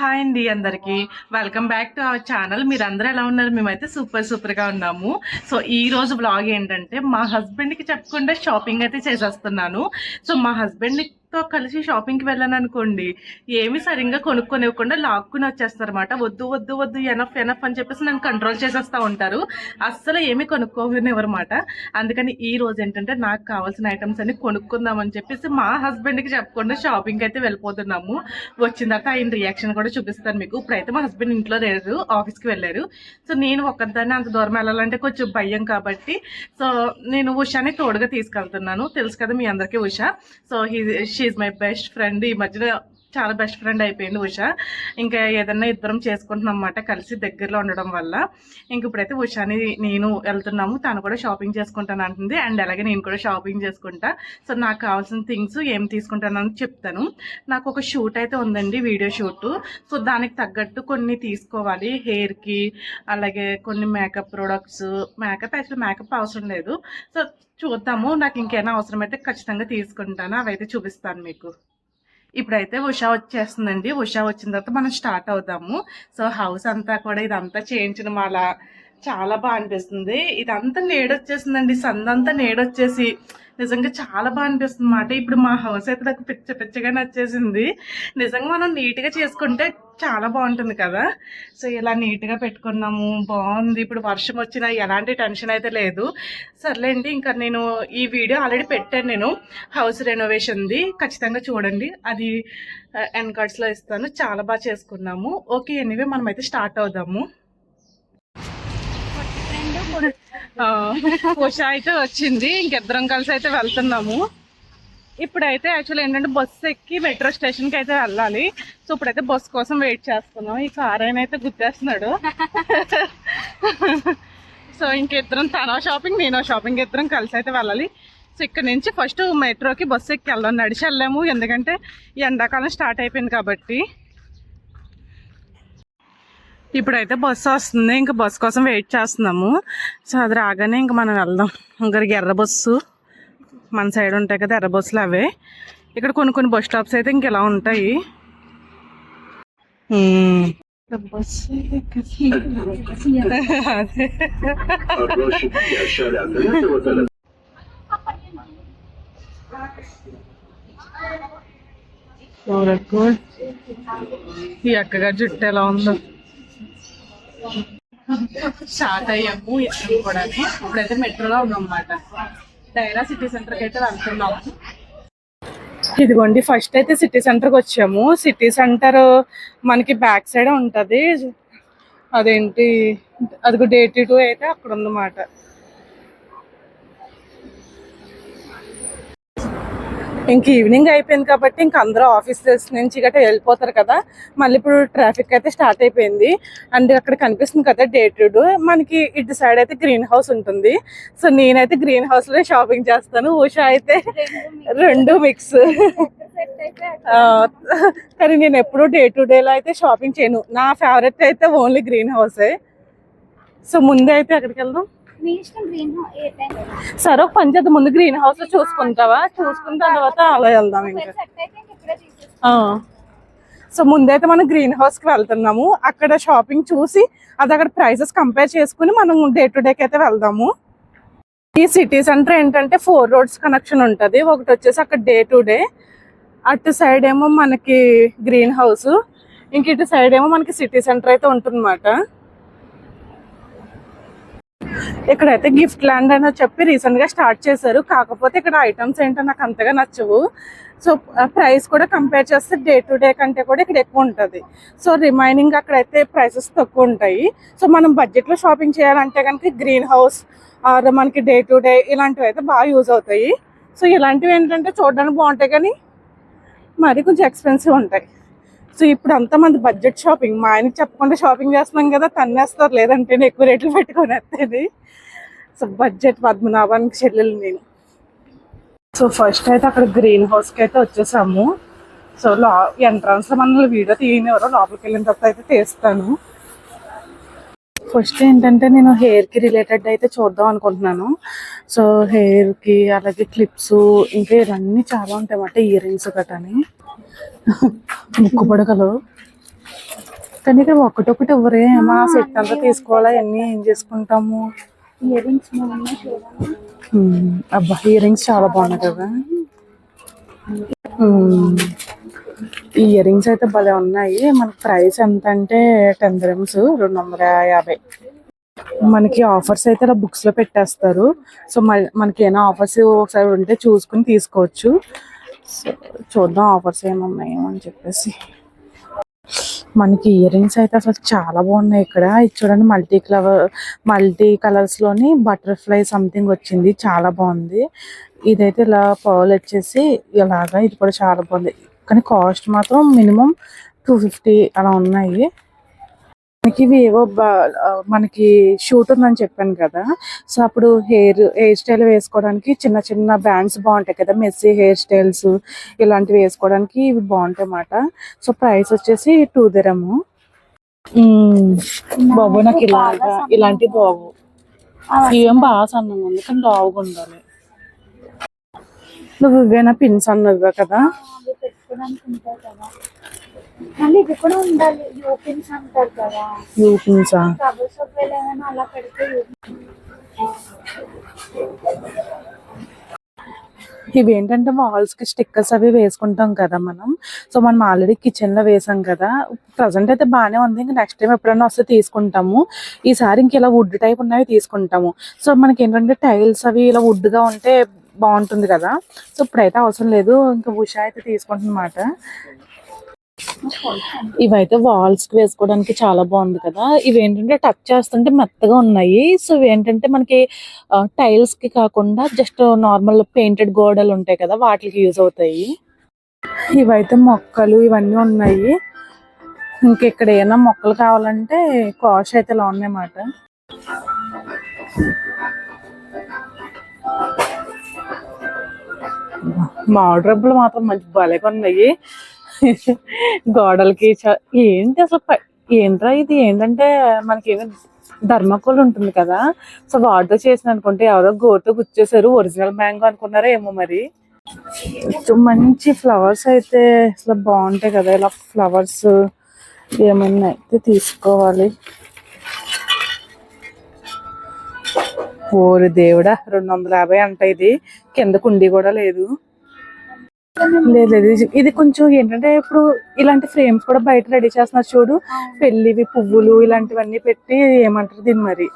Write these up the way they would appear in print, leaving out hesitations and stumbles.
Hi అండి అందరికి welcome back to our channel. మీరందరూ ఎలా ఉన్నారు? మేమైతే సూపర్గా ఉన్నాము. సో ఈ రోజు వ్లాగ్ ఏంటంటే మా హస్బెండ్కి చెప్పకుండా షాపింగ్ అయితే చేసేస్తున్నాను. సో మా హస్బెండ్తో కలిసి షాపింగ్కి వెళ్ళాను అనుకోండి, ఏమి సరిగ్గా కొనుక్కొనివ్వకుండా లాక్కుని వచ్చేస్తారన్నమాట. వద్దు వద్దు వద్దు ఎనఫ్ ఎనఫ్ అని చెప్పేసి నన్ను కంట్రోల్ చేసేస్తూ ఉంటారు. అస్సలు ఏమి కొనుక్కోనివ్వరమాట. అందుకని ఈ రోజు ఏంటంటే నాకు కావాల్సిన ఐటమ్స్ అన్ని కొనుక్కుందామని చెప్పేసి మా హస్బెండ్కి చెప్పకుండా షాపింగ్ అయితే వెళ్ళిపోతున్నాము. వచ్చిన తర్వాత ఆయన రియాక్షన్ కూడా చూపిస్తాను మీకు. ఇప్పుడైతే మా హస్బెండ్ ఇంట్లో లేరు, ఆఫీస్కి వెళ్ళారు. సో నేను ఒక్కదాన్ని అంత దూరం వెళ్ళాలంటే కొంచెం భయం కాబట్టి సో నేను ఉషాని తోడుగా తీసుకెళ్తున్నాను. తెలుసు కదా మీ అందరికీ Usha. So she is my best friend. ఈ మధ్యన చాలా బెస్ట్ ఫ్రెండ్ అయిపోయింది ఉషా. ఇంకా ఏదన్నా ఇద్దరం చేసుకుంటున్నాం అన్నమాట కలిసి దగ్గరలో ఉండడం వల్ల. ఇంక ఇప్పుడైతే ఉషాని నేను వెళ్తున్నాము. తను కూడా షాపింగ్ చేసుకుంటాను అంటుంది. అండ్ అలాగే నేను కూడా షాపింగ్ చేసుకుంటా. సో నాకు కావాల్సిన థింగ్స్ ఏం తీసుకుంటానని చెప్తాను. నాకు ఒక షూట్ అయితే ఉందండి, వీడియో షూట్. సో దానికి తగ్గట్టు కొన్ని తీసుకోవాలి. హెయిర్కి అలాగే కొన్ని మేకప్ ప్రొడక్ట్స్. మేకప్ అవసరం లేదు. సో చూద్దాము. నాకు ఇంకేమైనా అవసరమైతే ఖచ్చితంగా తీసుకుంటాను. అవైతే చూపిస్తాను మీకు. ఇప్పుడైతే ఉషా వచ్చేస్తుందండి. ఉషా వచ్చిన తర్వాత మనం స్టార్ట్ అవుదాము. సో హౌస్ అంతా కూడా ఇదంతా చేయించడం అలా చాలా బాగా అనిపిస్తుంది. ఇదంతా నేడొచ్చేసిందండి, సందంతా నేడొచ్చేసి నిజంగా చాలా బాగా అనిపిస్తుంది అన్నమాట. ఇప్పుడు మా హౌస్ అయితే నాకు పిచ్చగా నచ్చేసింది. నిజంగా మనం నీట్గా చేసుకుంటే చాలా బాగుంటుంది కదా. సో ఇలా నీట్గా పెట్టుకున్నాము, బాగుంది. ఇప్పుడు వర్షం వచ్చినా ఎలాంటి టెన్షన్ అయితే లేదు. సర్లేండి, ఇంకా నేను ఈ వీడియో ఆల్రెడీ పెట్టాను నేను హౌస్ రెనోవేషన్ది. ఖచ్చితంగా చూడండి, అది ఎండ్ కార్డ్స్లో ఇస్తాను. చాలా బాగా చేసుకున్నాము. ఓకే, ఎనీవే మనమైతే స్టార్ట్ అవుదాము. ఉషా అయితే వచ్చింది, ఇంకిద్దరం కలిసి అయితే వెళ్తున్నాము. ఇప్పుడైతే యాక్చువల్లీ ఏంటంటే బస్సు ఎక్కి మెట్రో స్టేషన్కి అయితే వెళ్ళాలి. సో ఇప్పుడైతే బస్సు కోసం వెయిట్ చేస్తున్నాం. ఈ కార్ ఆయన అయితే గుర్తేస్తున్నాడు. సో ఇంకిద్దరం, తనో షాపింగ్ నేనో షాపింగ్, ఇద్దరం కలిసి అయితే వెళ్ళాలి. సో ఇక్కడ నుంచి ఫస్ట్ మెట్రోకి బస్సు ఎక్కి వెళ్దాం. నడిచి వెళ్ళాము, ఎందుకంటే ఎండాకాలం స్టార్ట్ అయిపోయింది కాబట్టి. ఇప్పుడైతే బస్సు వస్తుంది, ఇంకా బస్సు కోసం వెయిట్ చేస్తున్నాము. సో అది రాగానే ఇంకా మనం వెళ్దాం. ఇంకొకరికి ఎర్ర బస్సు మన సైడ్ ఉంటాయి కదా, ఎర్ర బస్సులు అవే. ఇక్కడ కొన్ని బస్ స్టాప్స్ అయితే ఇంక ఇలా ఉంటాయి. ఈ అక్కగారి జుట్టు ఎలా ఉందో. స్టార్ట్ అయ్యాము ఇద్దరం కూడా. ఇప్పుడైతే మెట్రోలో ఉన్నామన్నమాట. డైరా సిటీ సెంటర్కి అయితే వెళ్తున్నాము. ఇదిగోండి, ఫస్ట్ అయితే సిటీ సెంటర్కి వచ్చాము. సిటీ సెంటర్ మనకి బ్యాక్ సైడ్ ఉంటుంది. అదేంటి, అదిగో Day2 అయితే అక్కడ ఉందన్నమాట. ఇంక ఈవినింగ్ అయిపోయింది కాబట్టి ఇంక అందరూ ఆఫీసెస్ నుంచి గట్రా వెళ్ళిపోతారు కదా. మళ్ళీ ఇప్పుడు ట్రాఫిక్ అయితే స్టార్ట్ అయిపోయింది. అండ్ అక్కడ కనిపిస్తుంది కదా Day2. మనకి ఇటు సైడ్ అయితే గ్రీన్ హౌస్ ఉంటుంది. సో నేనైతే గ్రీన్ హౌస్ లో షాపింగ్ చేస్తాను. ఉషా అయితే రెండు మిక్స్. కానీ నేను ఎప్పుడు Day2లో అయితే షాపింగ్ చేయను. నా ఫేవరెట్ అయితే ఓన్లీ గ్రీన్ హౌసే. సో ముందే అయితే అక్కడికి వెళ్దాం. సరే, ఒక పని చేద్దాం, ముందు గ్రీన్ హౌస్ లో చూసుకుంటావా? చూసుకున్న తర్వాత అలా వెళ్దాం ఇంకా. సో ముందైతే మనం గ్రీన్ హౌస్ కి వెళ్తున్నాము. అక్కడ షాపింగ్ చూసి అది అక్కడ ప్రైసెస్ కంపేర్ చేసుకుని మనం Day2కి అయితే వెళ్దాము. ఈ సిటీ సెంటర్ ఏంటంటే 4 roads కనెక్షన్ ఉంటుంది. ఒకటి వచ్చేసి అక్కడ Day2, అటు సైడ్ ఏమో మనకి గ్రీన్ హౌస్, ఇంక ఇటు సైడ్ ఏమో మనకి సిటీ సెంటర్ అయితే ఉంటుందన్నమాట. ఇక్కడైతే గిఫ్ట్ ల్యాండ్ అని చెప్పి రీసెంట్ గా స్టార్ట్ చేశారు. కాకపోతే ఇక్కడ ఐటమ్స్ ఏంటో నాకు అంతగా నచ్చవు. సో ప్రైస్ కూడా కంపేర్ చేస్తే Day2 కంటే కూడా ఇక్కడ ఎక్కువ ఉంటుంది. సో రిమైనింగ్ అక్కడైతే ప్రైసెస్ తక్కువ ఉంటాయి. సో మనం బడ్జెట్ లో షాపింగ్ చేయాలంటే కనుక గ్రీన్ హౌస్ ఆర్ మనకి Day2 ఇలాంటివి అయితే బాగా యూజ్ అవుతాయి. సో ఇలాంటివి ఏంటంటే చూడడానికి బాగుంటాయి కానీ మరి కొంచెం ఎక్స్పెన్సివ్ ఉంటాయి. సో ఇప్పుడు అంతా మంది బడ్జెట్ షాపింగ్. మా ఆయనకి చెప్పకుండా షాపింగ్ చేస్తున్నాం కదా, తన్నేస్తారు లేదంటే ఎక్కువ రేట్లు పెట్టుకొని వస్తుంది. సో బడ్జెట్ పద్మనాభానికి చెల్లెలు నేను. సో ఫస్ట్ అయితే అక్కడ గ్రీన్ హౌస్కి అయితే వచ్చేసాము. సో ఎంట్రన్స్ లో మనల్ని వీడియో తీయనివ్వరు, లోపలికి వెళ్ళిన తర్వాత అయితే తీస్తాను. ఫస్ట్ ఏంటంటే నేను హెయిర్కి రిలేటెడ్ అయితే చూద్దాం అనుకుంటున్నాను. సో హెయిర్కి అలాగే క్లిప్స్ ఇంకా ఇవన్నీ చాలా ఉంటాయి అన్నమాట. ఇయర్ రింగ్స్ గట్రాని ముక్కు పడకలు కానీ ఇక్కడ ఒకటొకటి ఎవరే మా సెట్ అంతా తీసుకోవాలా అన్నీ ఏం చేసుకుంటాము. ఇయర్ రింగ్స్ అబ్బా ఇయర్ రింగ్స్ చాలా బాగున్నాయి కదా. ఇయర్ రింగ్స్ అయితే భలే ఉన్నాయి. మనకి ప్రైస్ ఎంత అంటే 10 dirhams 250. మనకి ఆఫర్స్ అయితే ఇలా బుక్స్ లో పెట్టేస్తారు. సో మనకి ఏమైనా ఆఫర్స్ ఒకసారి ఉంటే చూసుకుని తీసుకోవచ్చు. సో చూద్దాం ఆఫర్స్ ఏమున్నాయో అని చెప్పేసి. మనకి ఇయర్ రింగ్స్ అయితే అసలు చాలా బాగున్నాయి ఇక్కడ. ఇది చూడండి మల్టీ కలర్స్ లోని బటర్ఫ్లై సంథింగ్ వచ్చింది, చాలా బాగుంది. ఇదైతే ఇలా పర్ల్ వచ్చేసి ఇలాగా, ఇది కూడా చాలా బాగుంది. కానీ కాస్ట్ మాత్రం మినిమం 250 అలా ఉన్నాయి. మనకి ఇవి ఏవో మనకి షూట్ ఉందని చెప్పాను కదా. సో అప్పుడు హెయిర్ స్టైల్ వేసుకోవడానికి చిన్న చిన్న బ్యాండ్స్ బాగుంటాయి కదా, మెస్సీ హెయిర్ స్టైల్స్ ఇలాంటివి వేసుకోవడానికి ఇవి బాగుంటాయి అన్నమాట. సో ప్రైస్ వచ్చేసి 2 dirham. బాబు నాకు ఇలాంటి బాబు ఇవేం బాగా సన్నంగా ఉంది కానీ లావుగా ఉండాలి. నువ్వు ఇవేనా పిన్స్ అన్నదివా కదా. మళ్ళీ ఇది కూడా ఉండాలి, యూపిన్స్ అంటారు కదా. యూపిన్సా? అలా పెడితే ఇవి ఏంటంటే వాల్స్ కి స్టిక్కర్స్ అవి వేసుకుంటాం కదా మనం. సో మనం ఆల్రెడీ కిచెన్ లో వేసాం కదా. ప్రజెంట్ అయితే బాగానే ఉంది. ఇంకా నెక్స్ట్ టైం ఎప్పుడైనా వస్తే తీసుకుంటాము. ఈసారి ఇంక ఇలా వుడ్ టైప్ ఉన్నవి తీసుకుంటాము. సో మనకి ఏంటంటే టైల్స్ అవి ఇలా వుడ్ గా ఉంటే బాగుంటుంది కదా. సో ఇప్పుడైతే అవసరం లేదు, ఇంకా ఉషా అయితే తీసుకుంటున్నమాట. ఇవైతే వాల్స్ కి వేసుకోవడానికి చాలా బాగుంది కదా. ఇవి ఏంటంటే టచ్ చేస్తుంటే మెత్తగా ఉన్నాయి. సో ఇవి ఏంటంటే మనకి టైల్స్ కి కాకుండా జస్ట్ నార్మల్ పెయింటెడ్ గోడలు ఉంటాయి కదా, వాటికి యూజ్ అవుతాయి. ఇవైతే మొక్కలు ఇవన్నీ ఉన్నాయి. ఇంకెక్కడ ఏమైనా మొక్కలు కావాలంటే కాస్ట్ అయితే ఇలా ఉన్నాయన్నమాట. మామిడి రబ్బులు మాత్రం మంచి భలేగా ఉన్నాయి. గోడలకి ఏంటి అసలు ఏంట్రా ఇది, ఏంటంటే మనకి ధర్మకోల్ ఉంటుంది కదా. సో వాటితో చేసిన అనుకుంటే ఎవరో గోరుతో గుచ్చేసారు, ఒరిజినల్ మ్యాంగో అనుకున్నారో ఏమో మరి. మంచి ఫ్లవర్స్ అయితే అసలు బాగుంటాయి కదా. ఇలా ఫ్లవర్స్ ఏమన్నా అయితే తీసుకోవాలి. ఓరి దేవుడా 250 అంట. ఇది కింద కుండీ కూడా లేదు. లేదు ఇది కొంచెం ఏంటంటే ఇప్పుడు ఇలాంటి ఫ్రేమ్స్ కూడా బయట రెడీ చేస్తున్నారు చూడు, పెళ్లివి పువ్వులు ఇలాంటివన్నీ పెట్టి ఏమంటారు దీన్ని మరి.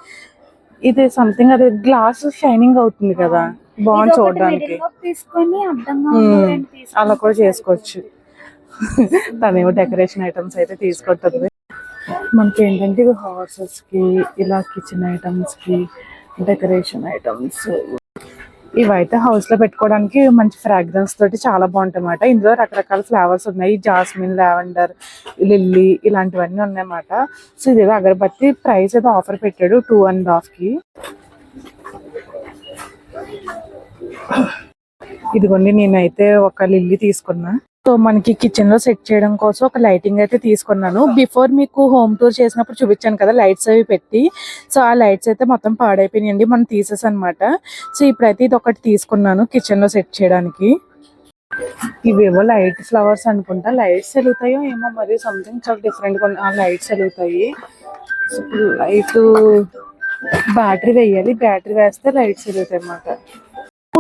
ఇది సంథింగ్ అది గ్లాస్ షైనింగ్ అవుతుంది కదా, బాగుంది చూడడానికి. అలా కూడా చేసుకోవచ్చు. తనేమో డెకరేషన్ ఐటమ్స్ అయితే తీసుకుంటుంది. మనకి ఏంటంటే ఇవి హార్సెస్ కి, ఇలా కిచెన్ ఐటమ్స్ కి డెకరేషన్ ఐటమ్స్. ఇవైతే హౌస్ లో పెట్టుకోవడానికి మంచి ఫ్రాగ్రెన్స్ తోటి చాలా బాగుంటాయి అన్నమాట. ఇందులో రకరకాల ఫ్లవర్స్ ఉన్నాయి, జాస్మిన్, లావెండర్, లిల్లీ ఇలాంటివన్నీ ఉన్నాయన్నమాట. సో ఇదేదో అగరబత్తి ప్రైస్ ఏదో ఆఫర్ పెట్టాడు 2.5 కి. ఇదిగోండి నేనైతే ఒక లిల్లీ తీసుకున్నా. సో మనకి కిచెన్ లో సెట్ చేయడం కోసం ఒక లైటింగ్ అయితే తీసుకున్నాను. బిఫోర్ మీకు హోమ్ టూర్ చేసినప్పుడు చూపించాను కదా లైట్స్ అవి పెట్టి. సో ఆ లైట్స్ అయితే మొత్తం పాడైపోయినాయండి, మనం తీసేసాం అనమాట. సో ఇప్పుడైతే ఇది ఒకటి తీసుకున్నాను కిచెన్ లో సెట్ చేయడానికి. ఇవేవో లైట్ ఫ్లవర్స్ అనుకుంటా, లైట్స్ వెలుగుతాయో ఏమో మరి, సంథింగ్ చాలా డిఫరెంట్ గా ఆ లైట్స్ వెలుగుతాయి. లైట్ బ్యాటరీ వేయాలి, బ్యాటరీ వేస్తే లైట్స్ వెలుగుతాయి అన్నమాట.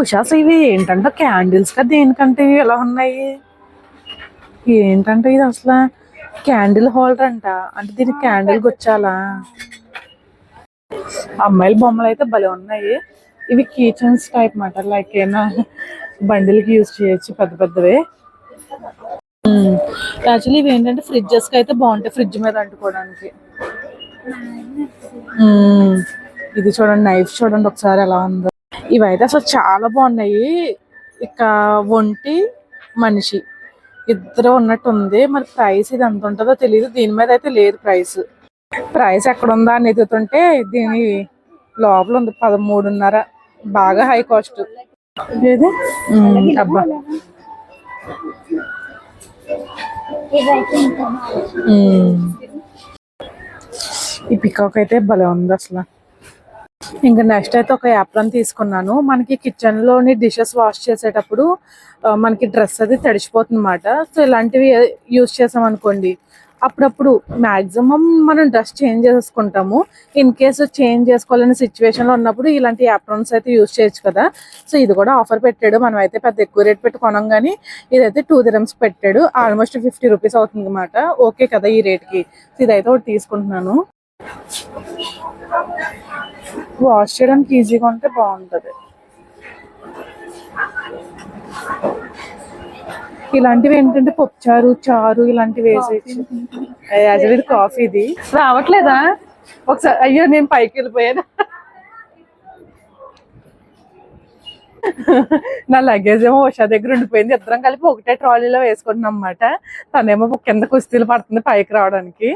ఉషాస్ ఇవి ఏంటంటే క్యాండిల్స్ కదా, దేనికంటే ఇవి ఎలా ఉన్నాయి ఏంటంటే ఇది అసలు క్యాండిల్ హోల్డర్ అంట. అంటే దీనికి క్యాండిల్ గుచ్చాలా. అమ్మాయిల బొమ్మలు అయితే భలే ఉన్నాయి. ఇవి కిచెన్స్ టైప్ మాట, లైక్ ఏమైనా బండిల్కి యూజ్ చేయొచ్చు పెద్ద పెద్దవే. యాక్చువల్లీ ఇవి ఏంటంటే ఫ్రిడ్జెస్ కి అయితే బాగుంటాయి, ఫ్రిడ్జ్ మీద అంటుకోవడానికి. ఇది చూడండి, నైఫ్ చూడండి ఒకసారి ఎలా ఉందో. ఇవైతే అసలు చాలా బాగున్నాయి. ఇక ఒంటి మనిషి ఇద్దరు ఉన్నట్టు ఉంది. మరి ప్రైస్ ఇది ఎంత ఉంటుందో తెలియదు, దీని మీద అయితే లేదు ప్రైస్ ఎక్కడ ఉందా అని ఎదుగుతుంటే దీని లోపల ఉంది 13.5. బాగా హై కాస్ట్. అబ్బా ఈ పికాక్ అయితే భలే ఉంది అసలు. ఇంకా నెక్స్ట్ అయితే ఒక యాప్రాన్ తీసుకున్నాను. మనకి కిచెన్ లోని డిషెస్ వాష్ చేసేటప్పుడు మనకి డ్రెస్ అది తడిచిపోతుంది అన్నమాట. సో ఇలాంటివి యూజ్ చేసాం అనుకోండి, అప్పుడప్పుడు మాక్సిమం మనం డ్రెస్ చేంజ్ చేసుకుంటాము. ఇన్ కేసు చేంజ్ చేసుకోవాలనే సిచ్యువేషన్లో ఉన్నప్పుడు ఇలాంటి యాప్రాన్స్ అయితే యూజ్ చేయొచ్చు కదా. సో ఇది కూడా ఆఫర్ పెట్టాడు. మనం అయితే పెద్ద ఎక్కువ రేట్ పెట్టి కొనం, కానీ ఇదైతే 2 dirhams పెట్టాడు. ఆల్మోస్ట్ 50 రూపీస్ అవుతుంది అనమాట. ఓకే కదా ఈ రేట్కి. సో ఇదైతే ఒకటి తీసుకుంటున్నాను. వాష్ చేయడానికి ఈజీగా ఉంటే బాగుంటుంది. ఇలాంటివి ఏంటంటే పప్పుచారు, చారు ఇలాంటివి వేసేయచ్చు. యాక్చువల్లీ ఇది కాఫీ. ఇది రావట్లేదా? ఒకసారి అయ్యో నేను పైకి వెళ్ళిపోయాను. నా లగేజ్ ఏమో ఉషా దగ్గర ఉండిపోయింది. ఇద్దరం కలిపి ఒకటే ట్రాలీలో వేసుకుంటున్నాం అన్నమాట. తనేమో కింద కుస్తీలు పడుతుంది పైకి రావడానికి.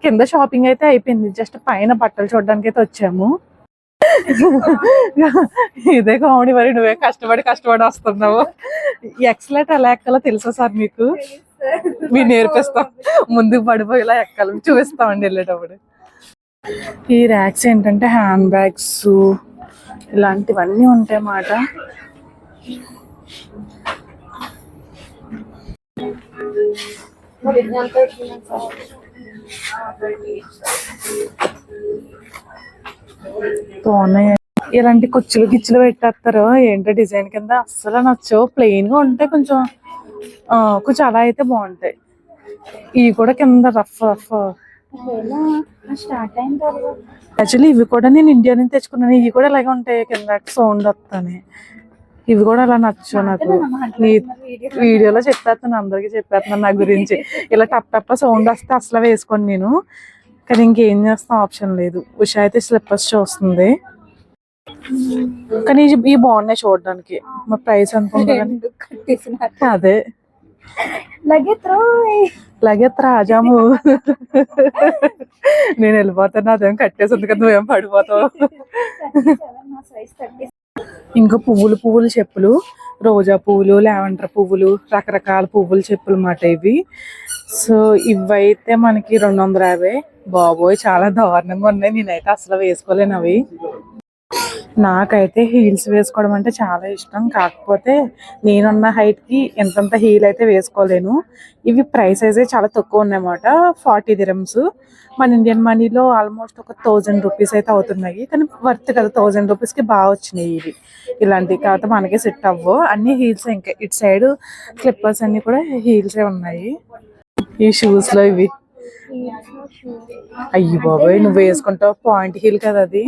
కింద షాపింగ్ అయితే అయిపోయింది. జస్ట్ పైన బట్టలు చూడడానికి అయితే వచ్చాము. ఇదే కామెడీ. మరి నువ్వే కష్టపడి వస్తున్నావు. ఎక్సలెంట్ ఎలా ఎక్కాలో తెలుసా సార్ మీకు? మీరు నేర్పిస్తాం. ముందుకు పడిపోయేలా ఎక్కాలి చూపిస్తామండి వెళ్ళేటప్పుడు. ఈ ర్యాక్స్ ఏంటంటే హ్యాండ్ బ్యాగ్స్ ఇలాంటివన్నీ ఉంటాయి అన్నమాట. బాగున్నాయి. ఇలాంటి కుచ్చులు గిచ్చులు పెట్టేస్తారు. ఏంటో డిజైన్ కింద అస్సలు నచ్చవు. ప్లెయిన్ గా ఉంటే కొంచెం కొంచెం అలా అయితే బాగుంటాయి. ఇవి కూడా కింద రఫ్ స్టార్ట్ అయిన తర్వాత యాక్చువల్లీ ఇవి కూడా నేను ఇండియా నుంచి తెచ్చుకున్నాను. ఇవి కూడా ఇలాగే ఉంటాయి, కింద సౌండ్ వస్తాయి. ఇవి కూడా అలా నచ్చు నాకు. వీడియోలో చెప్పేస్తాను, అందరికి చెప్పేస్తున్నాను నా గురించి. ఇలా టప్ సౌండ్ వస్తే అసలు వేసుకోండి నేను. కానీ ఇంకేం చేస్తాం, ఆప్షన్ లేదు. ఉషా అయితే స్లిప్పర్స్ చూస్తుంది. కానీ ఇవి బాగున్నాయి చూడడానికి. మా ప్రైస్ ఎంత ఉంటుంది? అదే లగెత్ రాజాము. నేను వెళ్ళిపోతాను. అదేం కట్టేసింది కదా, నువ్వేం పడిపోతావు. ఇంకా పువ్వులు చెప్పులు, రోజా పువ్వులు, లావెండర్ పువ్వులు, రకరకాల పువ్వులు చెప్పులు అన్నమాట ఇవి. సో ఇవైతే మనకి 250. బాబోయ్ చాలా దారుణంగా ఉన్నాయి. నేనైతే అసలు వేసుకోలేను అవి. నాకైతే హీల్స్ వేసుకోవడం అంటే చాలా ఇష్టం. కాకపోతే నేనున్న హైట్కి ఎంతంత హీల్ అయితే వేసుకోలేను. ఇవి ప్రైస్ అయితే చాలా తక్కువ ఉన్నాయన్నమాట. 40 dirhams. మన ఇండియన్ మనీలో ఆల్మోస్ట్ ఒక 1000 రూపీస్ అయితే అవుతున్నాయి. కానీ వర్త్ కదా, 1000 రూపీస్కి బాగా వచ్చినాయి ఇవి. ఇలాంటివి కాకపోతే మనకి సెట్ అవ్వవు. అన్ని హీల్స్. ఇంకా ఇటు సైడ్ స్లిప్పర్స్ అన్ని కూడా హీల్సే ఉన్నాయి. ఈ షూస్లో ఇవి అయ్యి బాబోయ్, నువ్వు వేసుకుంటావు పాయింట్ హీల్ కదా అది.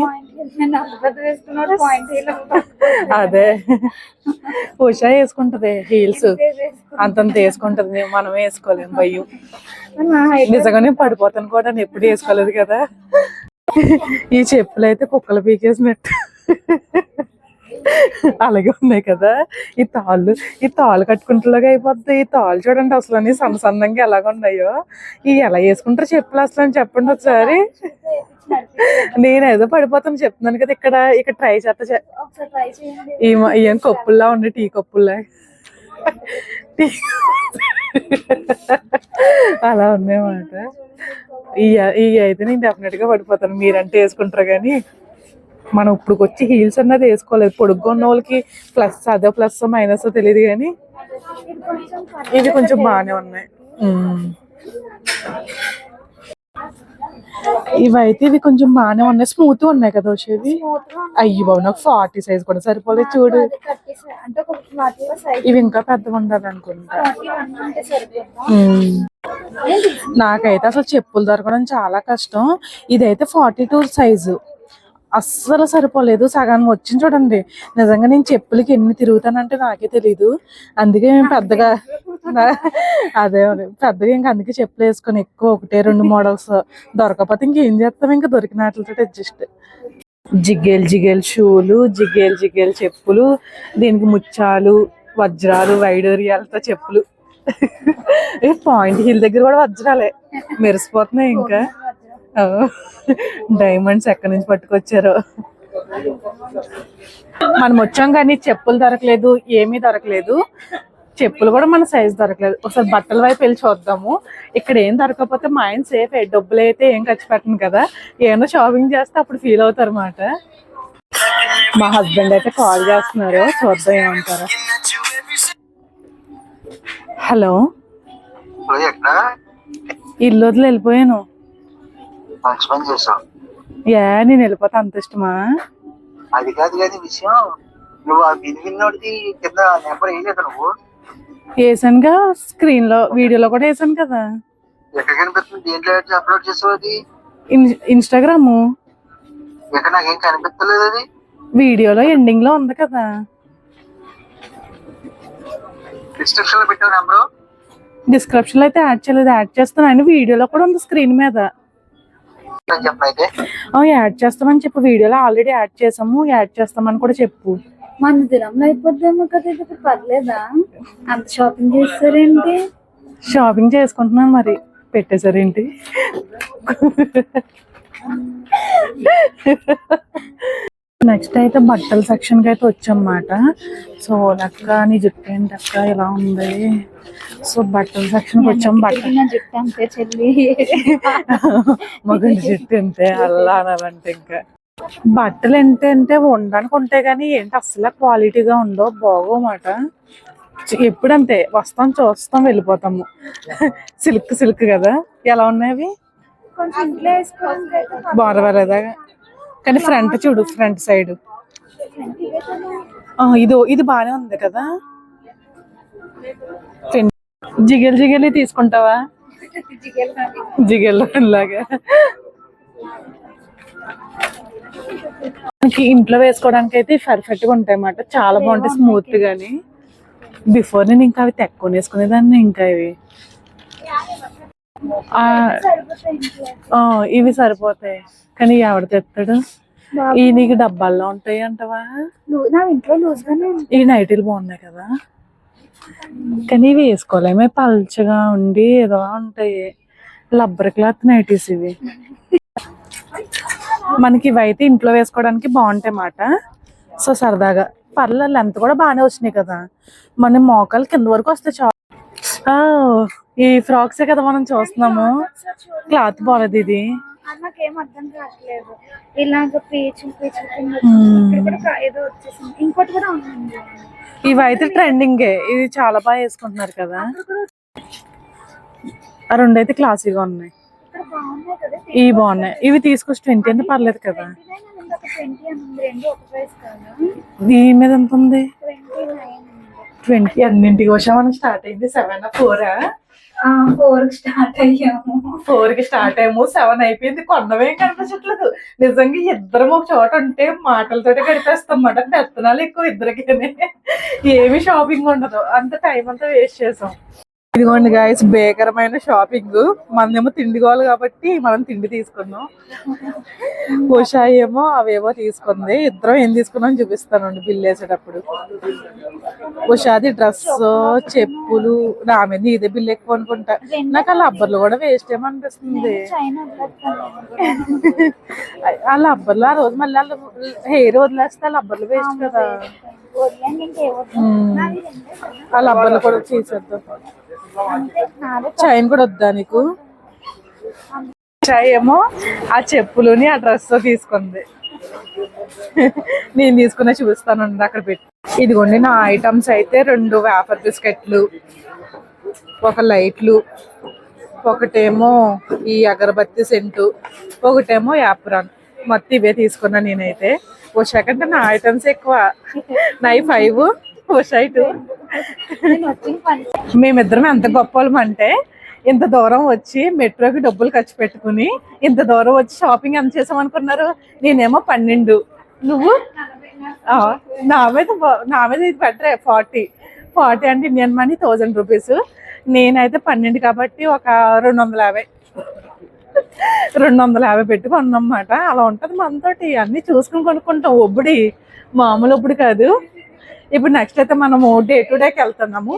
అదే ఉషా వేసుకుంటది హీల్స్, అంతంత వేసుకుంటది. మనం వేసుకోలేము, భయం. నిజంగానే పడిపోతాను కూడా, నేను ఎప్పుడు వేసుకోలేదు కదా. ఈ చెప్పులు అయితే కుక్కలు పీకేసినట్టు అలాగే ఉన్నాయి కదా. ఈ తాళ్ళు కట్టుకుంటులాగా అయిపోద్ది. ఈ తాళ్ళు చూడండి అసలు అన్ని సన్నంగా ఎలాగ ఉన్నాయో. ఇవి ఎలా వేసుకుంటారు చెప్పులు అసలు అని చెప్పండి ఒకసారి. నేను ఏదో పడిపోతాను చెప్తున్నాను కదా. ఇక్కడ ట్రై చేస్తా. ఏం కప్పుల్లా ఉండే, టీ కప్పుల్లా అలా ఉన్నాయన్నమాట. ఇవి అయితే నేను డెఫినెట్ గా పడిపోతాను. మీరంటే వేసుకుంటారు కానీ మనం ఇప్పుడు వచ్చి హీల్స్ అన్నది వేసుకోలేదు. పొడుగ్గా ఉన్న వాళ్ళకి ప్లస్ అదో ప్లస్ మైనస్ తెలియదు, కానీ ఇవి కొంచెం బాగానే ఉన్నాయి. ఇవైతే ఇవి కొంచెం బాగానే ఉన్నాయి, స్మూత్ ఉన్నాయి కదా వచ్చేవి. అయ్యి బాబు, నాకు 40 సైజ్ కూడా సరిపోలేదు చూడు. ఇవి ఇంకా పెద్దగా ఉండాలి అనుకుంటా. నాకైతే అసలు చెప్పులు దొరకడం చాలా కష్టం. ఇదైతే 42 సైజు. అస్సలు సరిపోలేదు. సగానికి వచ్చింది చూడండి. నిజంగా నేను చెప్పులకి ఎన్ని తిరుగుతానంటే నాకే తెలీదు. అందుకే మేము పెద్దగా ఇంకా అందుకే చెప్పులు వేసుకొని ఎక్కువ 1-2 మోడల్స్ దొరకకపోతే ఇంకేం చేస్తాం, ఇంకా దొరికిన వాటితో అడ్జస్ట్. జిగేల్ షూలు, జిగేల్ చెప్పులు, దీనికి ముత్యాలు, వజ్రాలు, వైడూర్యాలతో చెప్పులు. పాయింట్ హీల్ దగ్గర కూడా వజ్రాలే మెరిసిపోతున్నాయి. ఇంకా డైమండ్స్ ఎక్కడి నుంచి పట్టుకొచ్చారో. మనం వచ్చాం కానీ చెప్పులు దొరకలేదు, ఏమీ దొరకలేదు. చెప్పులు కూడా మన సైజ్ దొరకలేదు. ఒకసారి బట్టల వైపు వెళ్ళి చూద్దాము. ఇక్కడ ఏం దొరకకపోతే మా ఆయన సేఫ్. డబ్బులు అయితే ఏం ఖర్చు పెట్టను కదా. ఏమో షాపింగ్ చేస్తే అప్పుడు ఫీల్ అవుతారు అన్నమాట. మా హస్బెండ్ అయితే కాల్ చేస్తున్నారు, చూద్దాం ఏమంటారు. హలో, ఇల్లు వదిలి వెళ్ళిపోయాను. మంచి పని చేసావు. నేను వెళ్ళిపోతా అంత ఇష్టమా? అది కాదు కానీ విషయం, నువ్వు ఆ విన్నోడిది కింద నెంబర్ వేయలేదు నువ్వు. వేసానుగా, స్క్రీన్ లో వీడియోలో కూడా వేసాను కదా. ఎక్కడ కనిపిస్తుంది? దేంట్లో అప్లోడ్ చేసావు అది? ఇన్స్టాగ్రామ్. ఎక్కడ నాకేం కనిపించలేదు అది. వీడియోలో ఎండింగ్ లో ఉంది కదా. డిస్క్రిప్షన్ లో పెట్టావు నెంబరు? డిస్క్రిప్షన్ లో అయితే యాడ్ చేయలేదు, యాడ్ చేస్తాను. ఆయన వీడియోలో కూడా ఉంది స్క్రీన్ మీద. చెప్పనైతే యాడ్ చేస్తామని చెప్పు. వీడియోలో ఆల్రెడీ యాడ్ చేసాము, యాడ్ చేస్తామని కూడా చెప్పు. మన దినంలో అయిపోద్దేమో కదా, ఇది ఇప్పుడు పర్లేదా? అంత షాపింగ్ చేస్తారేంటి? షాపింగ్ చేసుకుంటున్నాను మరి, పెట్టేశారేంటి? నెక్స్ట్ అయితే బట్టల సెక్షన్కి అయితే వచ్చామన్నమాట. సో అక్క నీ జుట్టు ఏంటి అక్క ఇలా ఉంది? సో బట్టల సెక్షన్కి వచ్చాం. నా జుట్టు అంతే చెల్లి. మగ జుట్టు అంతే అలా అనాలంటే. ఇంకా బట్టలు ఏంటంటే ఉండడానికి ఉంటాయి కానీ ఏంటి అసలు క్వాలిటీగా ఉండవు, బాగోమాట. ఎప్పుడంతే వస్తాం చూస్తాం వెళ్ళిపోతాము. సిల్క్ సిల్క్ కదా. ఎలా ఉన్నాయి అవి? కొంచెం ఇంట్లో వేసుకోవాలి. బాగా కానీ ఫ్రంట్ చూడు, ఫ్రంట్ సైడ్ ఇది బానే ఉంది కదా. జిగేల్ జిగేల్ తీసుకుంటావా? జిగేల్ లాగా మనకి ఇంట్లో వేసుకోవడానికి అయితే పర్ఫెక్ట్ గా ఉంటాయి అన్నమాట. చాలా బాగుంటాయి, స్మూత్ గాని. బిఫోర్ నేను ఇంకా అవి తెక్కుని వేసుకునేదాన్ని. ఇంకా ఇవి సరిపోతాయి కానీ ఎవడ తెస్తాడు? ఈ నీకు డబ్బాల్లో ఉంటాయి అంటవా? నా ఇంట్లో లూజ్ గానే. ఈ నైటీలు బాగున్నాయి కదా, కానీ ఇవి వేసుకోలేమే, పల్చగా ఉండి ఏదో ఉంటాయి. రబ్బర్ క్లాత్ నైటీస్ ఇవి. మనకి ఇవైతే ఇంట్లో వేసుకోవడానికి బాగుంటాయి అన్నమాట. సో సరదాగా పర్లేదు, లెంత్ కూడా బాగానే వచ్చినాయి కదా. మన మోకాలు కింద వరకు వస్తే చాలు. ఈ ఫ్రాక్సే కదా మనం చూస్తున్నాము. క్లాత్ బాగాలేదు ఇది. నాకేం అర్థం కావట్లేదు. ఇలాగ పీచులు ఏదో వచ్చేసింది. ఇంకోటి కూడా ఉంది. ఇవైతే ట్రెండింగే. ఇది చాలా బాగా వేసుకుంటున్నారు కదా. ఆ రెండైతే క్లాసీగా ఉన్నాయి. ఇవి బాగున్నాయి. ఇవి తీసుకొచ్చి 20 అంటే పర్లేదు కదా. దీని మీద ఎంత ఉంది? 20. అన్నింటికి వచ్చా మనం స్టార్ట్ అయింది 7 4 4 స్టార్ట్ అయ్యాము. 4కి స్టార్ట్ అయ్యాము, 7 అయిపోయింది. కొన్నవేం కనిపించట్లేదు. నిజంగా ఇద్దరం ఒక చోట ఉంటే మాటలతోటి గడిపేస్తాం అన్నమాట. పెత్తనాలు ఎక్కువ ఇద్దరికి. ఏమి షాపింగ్ ఉండదు, అంత టైం అంతా వేస్ట్ చేసాం. ఇదిగోండి గాయస్, భేకరమైన షాపింగ్. మనదేమో తిండి కావాలి కాబట్టి మనం తిండి తీసుకున్నాం. ఉషా ఏమో అవేవో తీసుకుంది. ఇద్దరం ఏం తీసుకున్నాం చూపిస్తానండి బిల్ వేసేటప్పుడు. ఉషాది డ్రెస్, చెప్పులు. నా మీద ఇదే బిల్ ఎక్కువ అనుకుంటా. నాకు ఆ లబ్బర్లు కూడా వేస్ట్ ఏమనిపిస్తుంది. ఆ లబ్బర్లు ఆ రోజు మళ్ళీ హెయిర్ వదిలేస్తే ఆ లబ్బర్లు వేస్ట్ కదా. ఆ లబ్బర్లు కూడా తీసేద్దాం. చైన్ కూడా వద్దా నీకు? చాయ్ ఏమో ఆ చెప్పులుని ఆ డ్రెస్ తీసుకుంది. నేను తీసుకునే చూపిస్తాను అక్కడ పెట్టి. ఇదిగోండి నా ఐటమ్స్ అయితే 2 వేఫర్ బిస్కెట్లు, ఒక లైట్లు, ఒకటేమో ఈ అగరబత్తి సెంటు, ఒకటేమో యాప్రాన్. మొత్తం ఇవే తీసుకున్నా నేనైతే. ఉషాకంటే నా ఐటమ్స్ ఎక్కువ. నై 5, ఉషా 2. మేమిద్దరం ఎంత గొప్ప వాళ్ళం అంటే, ఇంత దూరం వచ్చి మెట్రోకి డబ్బులు ఖర్చు పెట్టుకుని ఇంత దూరం వచ్చి షాపింగ్ ఎంత చేసాం అనుకున్నారు? నేనేమో 12. నువ్వు? నా మీద ఇది బెటరే. 40 అంటే ఇండియన్ మనీ 1000 రూపీస్. నేనైతే 12 కాబట్టి ఒక 250 పెట్టి కొన్నమాట. అలా ఉంటుంది మనతోటి. అన్ని చూసుకుని కొనుక్కుంటాం. ఒబ్బడి మామూలు ఒబ్బడి కాదు. ఇప్పుడు నెక్స్ట్ అయితే మనము డే టు డేకి వెళ్తున్నాము.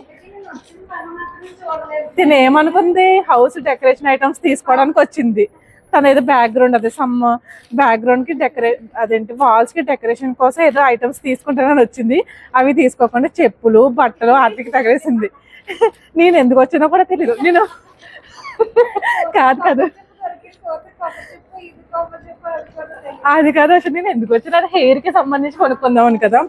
తినేమనుకుంది, హౌస్ డెకరేషన్ ఐటమ్స్ తీసుకోవడానికి వచ్చింది. తను ఏదో బ్యాక్గ్రౌండ్, అదే సమ్ బ్యాక్గ్రౌండ్ కి అదేంటి వాల్స్ కి డెకరేషన్ కోసం ఏదో ఐటమ్స్ తీసుకుంటానని వచ్చింది. అవి తీసుకోకుండా చెప్పులు, బట్టలు వాటికి తగిలేసింది. నేను ఎందుకు వచ్చినా కూడా తెలియదు. నేను కాదు అది కాదు అసలు నేను ఎందుకు వచ్చిన హెయిర్ కి సంబంధించి కొనుక్కుందామని కదా.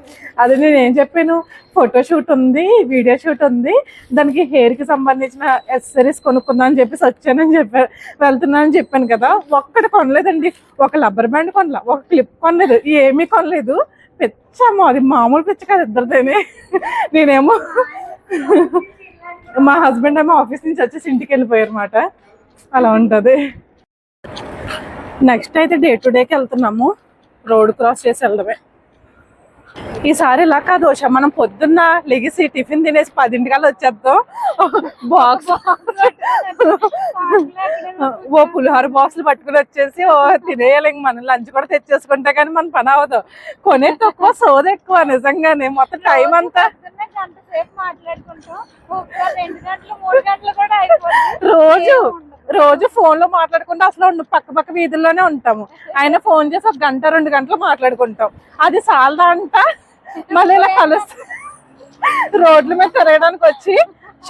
అది నేను ఏం చెప్పాను, ఫోటో షూట్ ఉంది, వీడియో షూట్ ఉంది, దానికి హెయిర్ కి సంబంధించిన యాక్సెసరీస్ కొనుక్కుందాం అని చెప్పేసి వచ్చానని వెళ్తున్నానని చెప్పాను కదా. ఒక్కటి కొనలేదండి, ఒక రబ్బర్ బ్యాండ్ కొనలా, ఒక క్లిప్ కొనలేదు, ఏమీ కొనలేదు. పిచ్చాము, అది మామూలు పిచ్చ కదా ఇద్దరితోనే. నేనేమో మా హస్బెండ్ ఏమో ఆఫీస్ నుంచి వచ్చేసి ఇంటికి వెళ్ళిపోయారు అన్నమాట. అలా ఉంటుంది. నెక్స్ట్ అయితే డే టు డేకి వెళ్తున్నాము, రోడ్ క్రాస్ చేసి వెళ్ళడమే. ఈసారి ఇలా కాదు ఉషా, మనం పొద్దున్న లెగిసి టిఫిన్ తినేసి 10 వచ్చేద్దాం. బాక్స్ ఓ పులిహోర బాక్స్లు పట్టుకుని వచ్చేసి ఓ తినేయాలి. మనం లంచ్ కూడా తెచ్చేసుకుంటే కానీ మన పని అవ్వదు. కొనే తక్కువ, సోది ఎక్కువ. నిజంగానే మొత్తం టైం అంతా రోజు ఫోన్ లో మాట్లాడుకుంటూ అసలు పక్క వీధుల్లోనే ఉంటాము. ఆయన ఫోన్ చేసి 1 గంట 2 గంటలు మాట్లాడుకుంటాం. అది చాలదా అంట. మళ్ళీ ఇలా కలుస్తా రోడ్ల మీద తిరగడానికి వచ్చి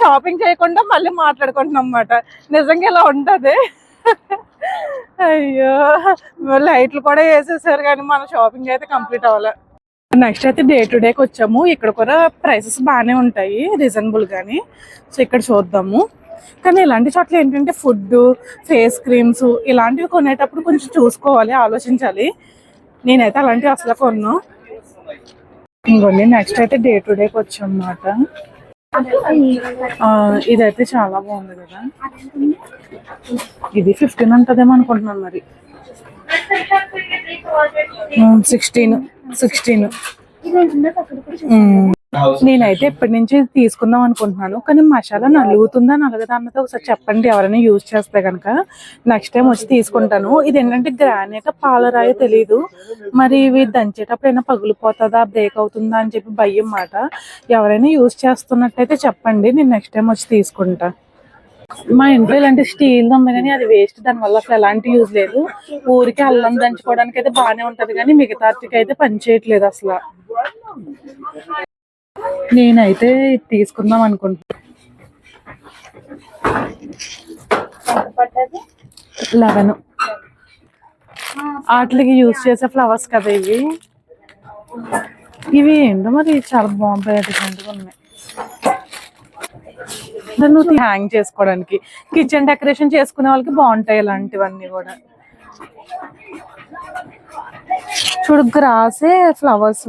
షాపింగ్ చేయకుండా మళ్ళీ మాట్లాడుకుంటున్నాం అన్నమాట. నిజంగా ఇలా ఉంటది. అయ్యో, లైట్లు కూడా వేసేసారు కానీ మన షాపింగ్ అయితే కంప్లీట్ అవ్వాలి. నెక్స్ట్ అయితే డే టు డేకి వచ్చాము. ఇక్కడ కూడా ప్రైసెస్ బాగానే ఉంటాయి, రీజనబుల్ గానీ. సో ఇక్కడ చూద్దాము. కానీ ఇలాంటి చోట్ల ఏంటంటే ఫుడ్, ఫేస్ క్రీమ్స్ ఇలాంటివి కొనేటప్పుడు కొంచెం చూసుకోవాలి, ఆలోచించాలి. నేనైతే అలాంటివి అసలు కొన్నాను. ఇంకోండి నెక్స్ట్ అయితే డే టు డేకి వచ్చాం అన్నమాట. ఇదైతే చాలా బాగుంది కదా. ఇది 15 ఉంటుందేమో అనుకుంటున్నాను, మరి 16. నేనైతే ఇప్పటి నుంచి తీసుకుందాం అనుకుంటున్నాను. కానీ మసాలా నలుగుతుందా నలగదా అన్నది ఒకసారి చెప్పండి, ఎవరైనా యూజ్ చేస్తే కనుక. నెక్స్ట్ టైం వచ్చి తీసుకుంటాను. ఇది ఏంటంటే గ్రానైట్ పాలరాయో తెలీదు, మరి ఇవి దంచేటప్పుడు అయినా పగిలిపోతుందా, బ్రేక్ అవుతుందా అని చెప్పి భయం మాట. ఎవరైనా యూజ్ చేస్తున్నట్టయితే చెప్పండి, నేను నెక్స్ట్ టైం వచ్చి తీసుకుంటా. మా ఇంట్లో ఇలాంటి స్టీల్ ఉంది కానీ అది వేస్ట్, దానివల్ల అసలు ఎలాంటి యూజ్ లేదు. ఊరికి అల్లం దంచుకోవడానికి అయితే బాగానే ఉంటది కానీ మిగతా అయితే పని చేయట్లేదు అసలు. నేనైతే తీసుకుందాం అనుకుంటున్నా. 11 వాటికి యూజ్ చేసే ఫ్లవర్స్ కదా ఇవి. ఇవి ఏంటో మరి చాలా బాగుంటాయి, డిఫరెంట్గా ఉన్నాయి. నువ్వు హ్యాంగ్ చేసుకోవడానికి, కిచెన్ డెకరేషన్ చేసుకునే వాళ్ళకి బాగుంటాయి ఇలాంటివన్నీ కూడా. చూడు, గ్రాసే ఫ్లవర్స్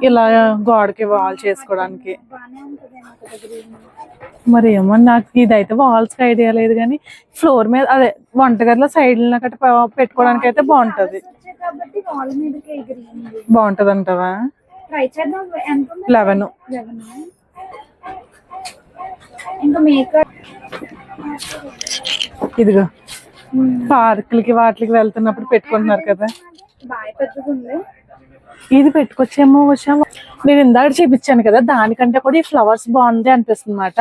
ఇలా గోడకి వాల్ చేసుకోవడానికి. మరి ఏమో నాకు ఇదైతే వాల్స్ కి ఐడియా లేదు కానీ ఫ్లోర్ మీద అదే వంటగదిలో సైడ్ పెట్టుకోవడానికి అయితే బాగుంటది. బాగుంటది అంటావా? 11. ఇదిగో పార్కులకి వాటికి వెళ్తున్నప్పుడు పెట్టుకుంటున్నారు కదా. ఇది పెట్టుకొచ్చేమో వచ్చాము. నేను ఇందాక చూపించాను కదా, దానికంటే కూడా ఈ ఫ్లవర్స్ బాగుంది అనిపిస్తుంది అన్నమాట.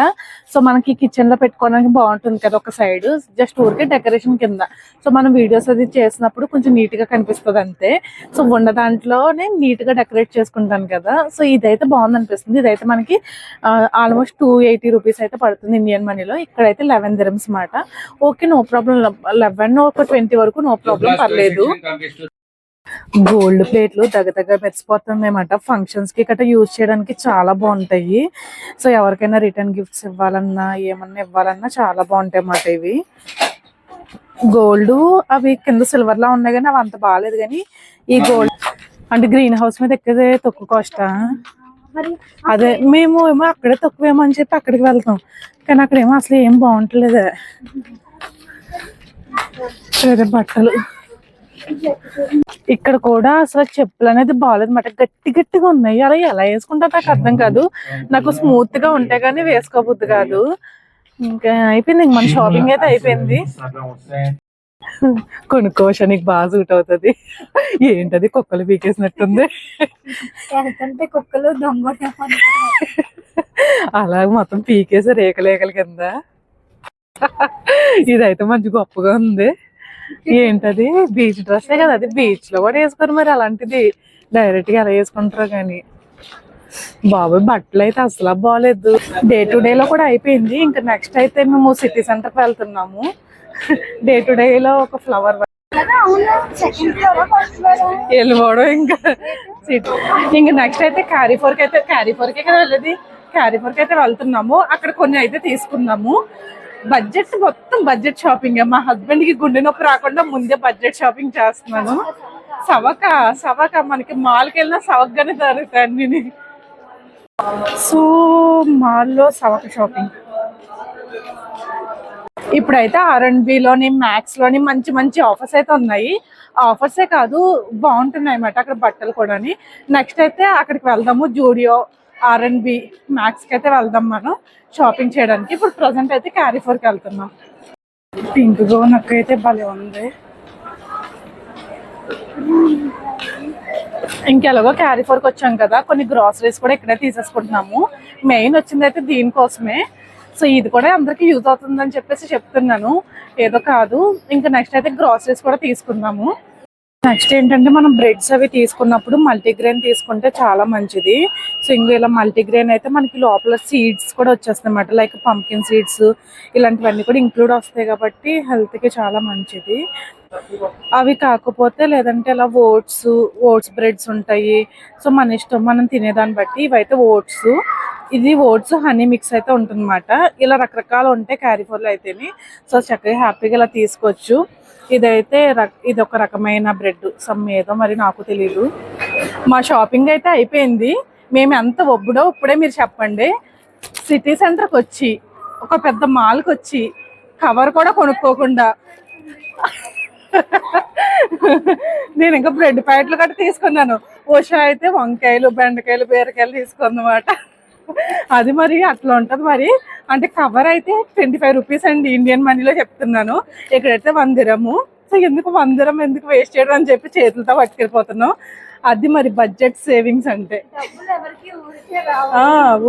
సో మనకి కిచెన్ లో పెట్టుకోవడానికి బాగుంటుంది కదా ఒక సైడ్, జస్ట్ ఊరికే డెకరేషన్ కింద. సో మనం వీడియోస్ అది చేసినప్పుడు కొంచెం నీట్ గా కనిపిస్తుంది అంతే. సో ఉన్న దాంట్లోనే నీట్ గా డెకరేట్ చేసుకుంటాను కదా. సో ఇదైతే బాగుంది అనిపిస్తుంది. ఇదైతే మనకి ఆల్మోస్ట్ 280 రూపీస్ అయితే పడుతుంది ఇండియన్ మనీలో. ఇక్కడైతే 11 dirhams మాట. Okay, no problem. 11 ఒక 20 వరకు నో ప్రాబ్లం, పర్లేదు. గోల్డ్ ప్లేట్లు దగ్గర మెరిసిపోతుంది అన్నమాట. ఫంక్షన్స్ కి గట్రా యూజ్ చేయడానికి చాలా బాగుంటాయి. సో ఎవరికైనా రిటర్న్ గిఫ్ట్స్ ఇవ్వాలన్నా ఏమన్నా ఇవ్వాలన్నా చాలా బాగుంటాయి అన్నమాట ఇవి. గోల్డ్ అవి కింద సిల్వర్ లా ఉన్నాయి కానీ అవి అంత బాగాలేదు. కానీ ఈ గోల్డ్ అంటే గ్రీన్ హౌస్ మీద ఎక్కితే తక్కువ కాస్టా? అదే మేము ఏమో అక్కడే తక్కువేమో అని చెప్పి అక్కడికి వెళ్తాం, కానీ అక్కడేమో అసలు ఏం బాగుంటలేదు. బట్టలు ఇక్కడ కూడా అసలు చెప్పులు అనేది బాగాలేదు మాట, గట్టిగా ఉన్నాయి. అలా ఎలా వేసుకుంటారో నాకు అర్థం కాదు. నాకు స్మూత్ గా ఉంటే గానీ వేసుకోబుద్ది కాదు. ఇంకా అయిపోయింది, మన షాపింగ్ అయితే అయిపోయింది. కొనుక్కోవచ్చా, నీకు బాగా సూట్ అవుతుంది. ఏంటది కుక్కలు పీకేసినట్టుంది. కుక్కలు దొంగ అలా మొత్తం పీకేసి రేకలేకల కింద. ఇదైతే మంచి గొప్పగా ఉంది. ఏంటది, బీచ్ డ్రెస్సే కదా, అది బీచ్ లో కూడా వేసుకోరు మరి అలాంటిది. డైరెక్ట్ గా ఎలా వేసుకుంటారో కానీ. బాబోయ్, బట్టలు అయితే అసలు బాగాలేదు. డే టు డే లో కూడా అయిపోయింది. ఇంకా నెక్స్ట్ అయితే మేము సిటీ సెంటర్కి వెళ్తున్నాము. డే టు డేలో ఒక ఫ్లవర్ అవునా సెకండ్ ఫ్లోర్ ఫస్ట్ ఫ్లోర్ వెళ్ళిపోవడం ఇంకా సిటీ. ఇంకా నెక్స్ట్ అయితే క్యారీఫోర్కే కదా వెళ్ళేది. క్యారీఫోర్కి అయితే వెళ్తున్నాము. అక్కడ కొన్ని అయితే తీసుకున్నాము. మొత్తం బడ్జెట్ షాపింగ్. మా హస్బెండ్ కి గుండె నొప్పి రాకుండా ముందే బడ్జెట్ షాపింగ్ చేస్తున్నాను. సవక మనకి మాల్కి వెళ్ళినా సవకగానే జరుగుతాయి అన్ని. సో మాల్లో సవక షాపింగ్. ఇప్పుడైతే R&Bలోని మ్యాక్స్లోని మంచి మంచి ఆఫర్స్ అయితే ఉన్నాయి. ఆఫర్సే కాదు బాగుంటున్నాయి అన్నమాట అక్కడ బట్టలు కూడా. నెక్స్ట్ అయితే అక్కడికి వెళ్దాము. జూడియో, R&B, మ్యాక్స్కి అయితే వెళ్దాం మనం షాపింగ్ చేయడానికి. ఇప్పుడు ప్రజెంట్ అయితే క్యారీఫోర్కి వెళ్తున్నాం. పింక్ గోన్ అయితే భలే ఉంది. ఇంకెలాగో క్యారీఫోర్కి వచ్చాం కదా, కొన్ని గ్రాసరీస్ కూడా ఇక్కడే తీసేసుకుంటున్నాము. మెయిన్ వచ్చింది అయితే దీనికోసమే. సో ఇది కూడా అందరికి యూజ్ అవుతుందని చెప్పేసి చెప్తున్నాను, ఏదో కాదు. ఇంకా నెక్స్ట్ అయితే గ్రాసరీస్ కూడా తీసుకున్నాము. నెక్స్ట్ ఏంటంటే మనం బ్రెడ్స్ అవి తీసుకున్నప్పుడు మల్టీగ్రెయిన్ తీసుకుంటే చాలా మంచిది. సో ఇంకో ఇలా మల్టీగ్రెయిన్ అయితే మనకి లోపల సీడ్స్ కూడా వచ్చేస్తాయి అన్నమాట. లైక్ పంకిన్ సీడ్స్ ఇలాంటివన్నీ కూడా ఇంక్లూడ్ వస్తాయి కాబట్టి హెల్త్కి చాలా మంచిది. అవి కాకపోతే లేదంటే ఇలా ఓట్స్ బ్రెడ్స్ ఉంటాయి. సో మన ఇష్టం, మనం తినేదాన్ని బట్టి. ఇవైతే ఇది ఓట్స్ హనీ మిక్స్ అయితే ఉంటుందన్నమాట. ఇలా రకరకాలు ఉంటాయి క్యారీఫోర్లో అయితేనే. సో చక్కగా హ్యాపీగా ఇలా తీసుకోవచ్చు. ఇది ఒక రకమైన బ్రెడ్ ఏదో మరి నాకు తెలీదు. మా షాపింగ్ అయితే అయిపోయింది. మేము ఎంత ఒబ్బుడో ఇప్పుడే మీరు చెప్పండి. సిటీ సెంటర్కి వచ్చి ఒక పెద్ద మాల్కి వచ్చి కవర్ కూడా కొనుక్కోకుండా నేను ఇంకా బ్రెడ్ ప్యాకెట్లు కూడా తీసుకున్నాను. ఉషా అయితే వంకాయలు, బెండకాయలు, బీరకాయలు తీసుకుందన్నమాట. అది మరి అట్లా ఉంటుంది మరి. అంటే కవర్ అయితే 25 రూపీస్ అండి, ఇండియన్ మనీలో చెప్తున్నాను. ఇక్కడైతే 1 దిరము. సో ఎందుకు 1 దిరం ఎందుకు వేస్ట్ చేయడం అని చెప్పి చేతులతో పట్టుకెళ్ళిపోతున్నాం. అది మరి బడ్జెట్ సేవింగ్స్ అంటే.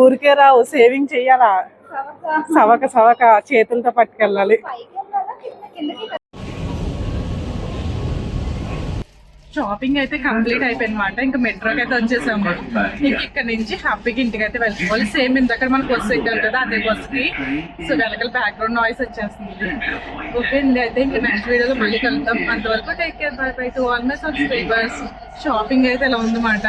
ఊరికే రావు, సేవింగ్ చెయ్యాలా. సవక చేతులతో పట్టుకెళ్ళాలి. షాపింగ్ అయితే కంప్లీట్ అయిపోయింది అనమాట. ఇంకా మెట్రోకి అయితే వచ్చేసాము. ఇక్కడ నుంచి హ్యాపీగా ఇంటికి అయితే వెళ్ళిపోవాలి. సేమ్ ఇంతక్కడ మనకు బస్సు ఎక్కాలి కదా, అదే బస్కి. సో వెనకాల బ్యాక్గ్రౌండ్ నాయిస్ వచ్చేస్తుంది. ఓకే అండి, అయితే ఇంకా నెక్స్ట్ వీడియోలో మళ్ళీ కలుద్దాం. అంతవరకు take care, by by to all my subscribers. Shopping అయితే ఇలా ఉందన్నమాట.